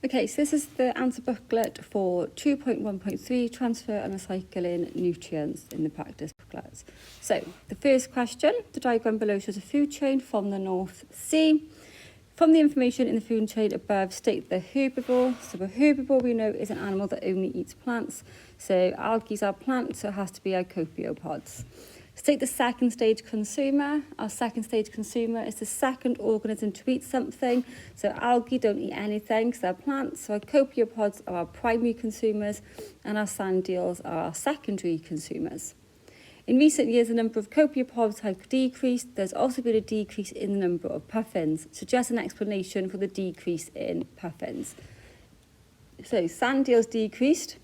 Okay, so this is the answer booklet for 2.1.3, transfer and recycling nutrients in the practice booklets. So the first question, the diagram below shows a food chain from the North Sea. From the information in the food chain above, state the herbivore. So a herbivore we know is an animal that only eats plants. So algae are plants, so it has to be our copiopods. State the second stage consumer. Our second stage consumer is the second organism to eat something. So algae don't eat anything, so they're plants. So our copiopods are our primary consumers, and our sand eels are our secondary consumers. In recent years, the number of copiopods have decreased. There's also been a decrease in the number of puffins. So just an explanation for the decrease in puffins. So sand eels decreased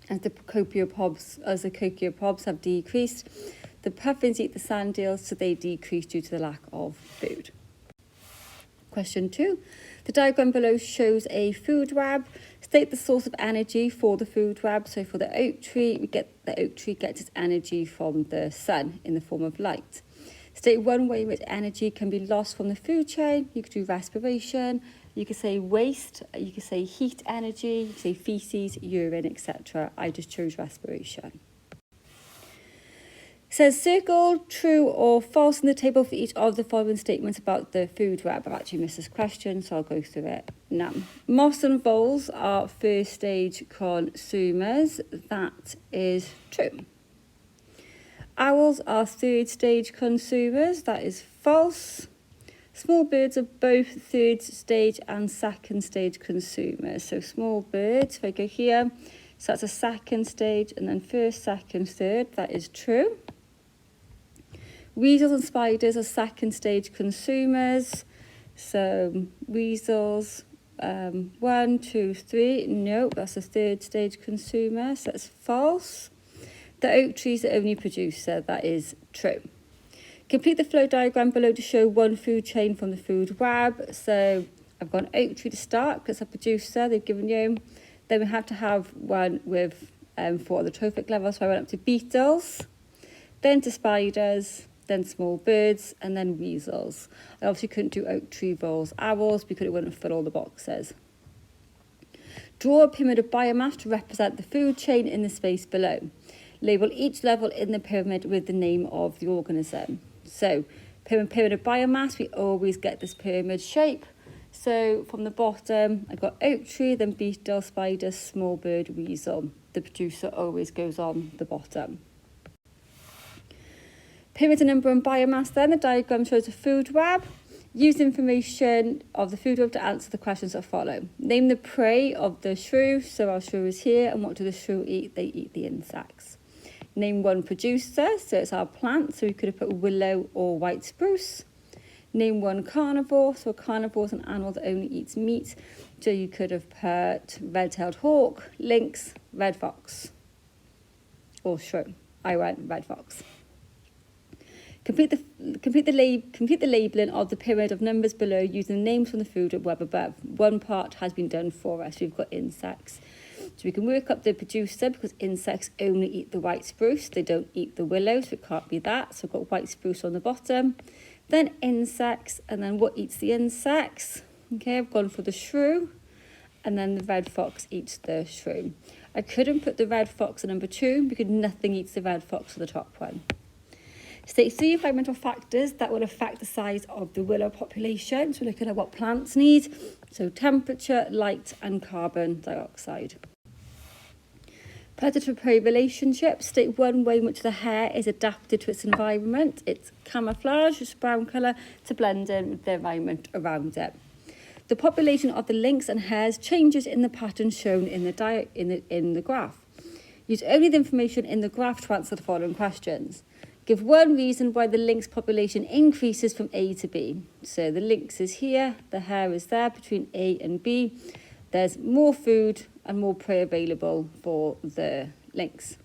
as the copiopods have decreased. The puffins eat the sand eels, so they decrease due to the lack of food. Question 2. The diagram below shows a food web. State the source of energy for the food web. So for the oak tree, the oak tree gets its energy from the sun in the form of light. State one way in which energy can be lost from the food chain. You could do respiration, you could say waste, you could say heat energy, you could say feces, urine, etc. I just chose respiration. It says circle true or false in the table for each of the following statements about the food web. I've actually missed this question, so I'll go through it now. Moths and voles are first stage consumers. That is true. Owls are third stage consumers. That is false. Small birds are both third stage and second stage consumers. So small birds, if I go here, so that's a second stage, and then first, second, third. That is true. Weasels and spiders are second stage consumers. So weasels, 1, 2, 3. No, that's a third stage consumer. So that's false. The oak tree is the only producer. That is true. Complete the flow diagram below to show one food chain from the food web. So I've got an oak tree to start because it's a producer they've given you. Then we have to have one with 4 other trophic levels. So I went up to beetles, then to spiders, then small birds, and then weasels. I obviously couldn't do oak tree, voles, owls because it wouldn't fill all the boxes. Draw a pyramid of biomass to represent the food chain in the space below. Label each level in the pyramid with the name of the organism. So, pyramid of biomass, we always get this pyramid shape. So, from the bottom, I've got oak tree, then beetle, spider, small bird, weasel. The producer always goes on the bottom. Pyramid of number and biomass then, the diagram shows a food web. Use information of the food web to answer the questions that follow. Name the prey of the shrew, so our shrew is here, and what do the shrew eat? They eat the insects. Name one producer, so it's our plant, so we could have put willow or white spruce. Name one carnivore, so a carnivore is an animal that only eats meat, so you could have put red-tailed hawk, lynx, red fox, or shrew. I went red fox. Complete the labelling of the pyramid of numbers below using the names from the food web above. One part has been done for us. We've got insects. So we can work up the producer because insects only eat the white spruce. They don't eat the willow, so it can't be that. So I've got white spruce on the bottom. Then insects, and then what eats the insects? Okay, I've gone for the shrew. And then the red fox eats the shrew. I couldn't put the red fox at number 2 because nothing eats the red fox for the top one. State 3 environmental factors that will affect the size of the willow population. So looking at what plants need. So temperature, light, and carbon dioxide. Predator-prey relationship. State one way in which the hare is adapted to its environment. It's camouflage, it's brown colour, to blend in with the environment around it. The population of the lynx and hares changes in the pattern shown in the graph. Use only the information in the graph to answer the following questions. Give one reason why the lynx population increases from A to B. So the lynx is here, the hare is there between A and B. There's more food and more prey available for the lynx.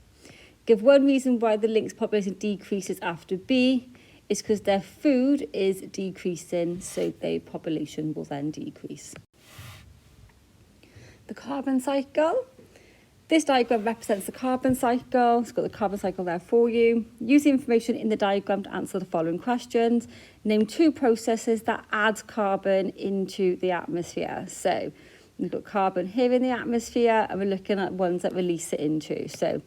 Give one reason why the lynx population decreases after B. It's because their food is decreasing, so their population will then decrease. The carbon cycle. This diagram represents the carbon cycle. It's got the carbon cycle there for you. Use the information in the diagram to answer the following questions. Name 2 processes that add carbon into the atmosphere. So We've got carbon here in the atmosphere, and we're looking at ones that release it into. So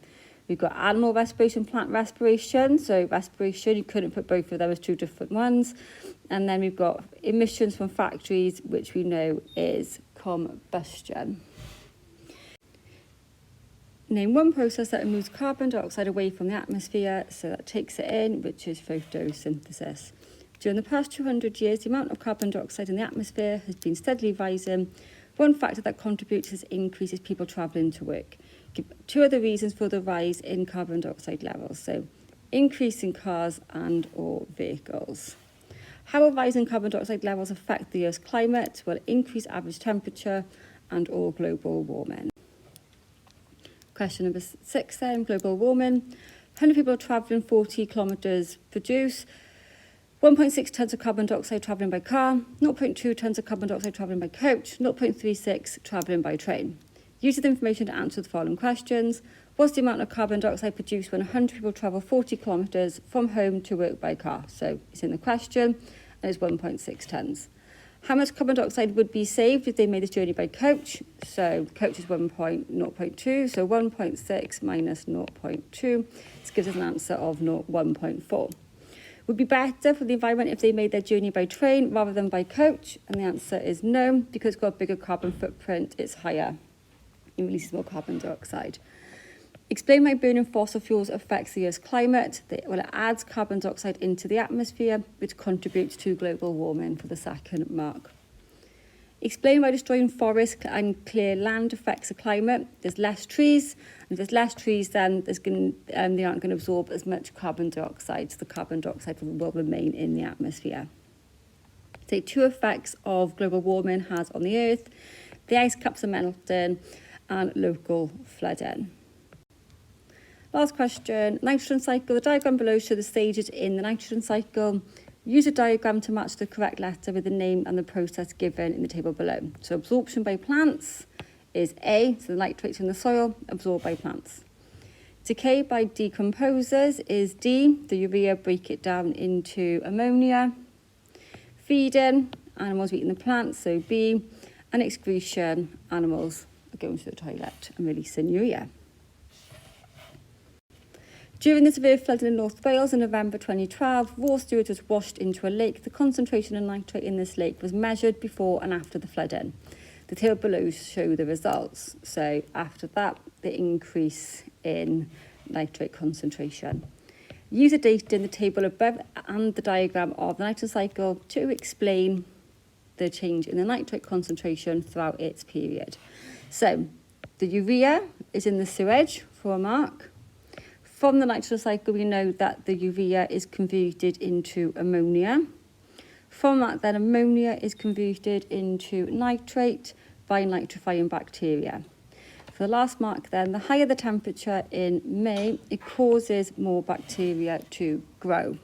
we've got animal respiration, plant respiration. So respiration, you couldn't put both of them as two different ones. And then we've got emissions from factories, which we know is combustion. Name one process that removes carbon dioxide away from the atmosphere, so that takes it in, which is photosynthesis. During the past 200 years, the amount of carbon dioxide in the atmosphere has been steadily rising. One factor that contributes to this increase is people travelling to work. Give two other reasons for the rise in carbon dioxide levels, so increase in cars and or vehicles. How will rising carbon dioxide levels affect the Earth's climate? Will increase average temperature and or global warming. Question number 6 then, global warming. 100 people travelling 40 kilometres produce 1.6 tonnes of carbon dioxide travelling by car, 0.2 tonnes of carbon dioxide travelling by coach, 0.36 travelling by train. Use the information to answer the following questions. What's the amount of carbon dioxide produced when 100 people travel 40 kilometres from home to work by car? So it's in the question, and it's 1.6 tonnes. How much carbon dioxide would be saved if they made this journey by coach? So coach is 0.2, so 1.6 minus 0.2. This gives us an answer of 1.4. Would be better for the environment if they made their journey by train rather than by coach? And the answer is no, because it's got a bigger carbon footprint, it's higher. It releases more carbon dioxide. Explain why burning fossil fuels affects the Earth's climate. Well, it adds carbon dioxide into the atmosphere, which contributes to global warming for the second mark. Explain why destroying forests and clear land affects the climate. There's less trees, and if there's less trees, then they aren't going to absorb as much carbon dioxide, so the carbon dioxide will remain in the atmosphere. So 2 effects of global warming has on the Earth: the ice caps are melting and local flooding. Last question, nitrogen cycle. The diagram below shows the stages in the nitrogen cycle. Use a diagram to match the correct letter with the name and the process given in the table below. So absorption by plants is A, so the nitrates in the soil absorbed by plants. Decay by decomposers is D, the urea break it down into ammonia. Feeding, animals eating the plants, so B. And excretion, animals are going to the toilet and releasing urea. During the severe flooding in North Wales in November 2012, raw sewage was washed into a lake. The concentration of nitrate in this lake was measured before and after the flooding. The table below show the results. So after that, the increase in nitrate concentration. Use the data in the table above and the diagram of the nitrogen cycle to explain the change in the nitrate concentration throughout its period. So the urea is in the sewage for a mark. From the nitrogen cycle, we know that the urea is converted into ammonia. From that, then ammonia is converted into nitrate by nitrifying bacteria. For the last mark then, the higher the temperature in May, it causes more bacteria to grow.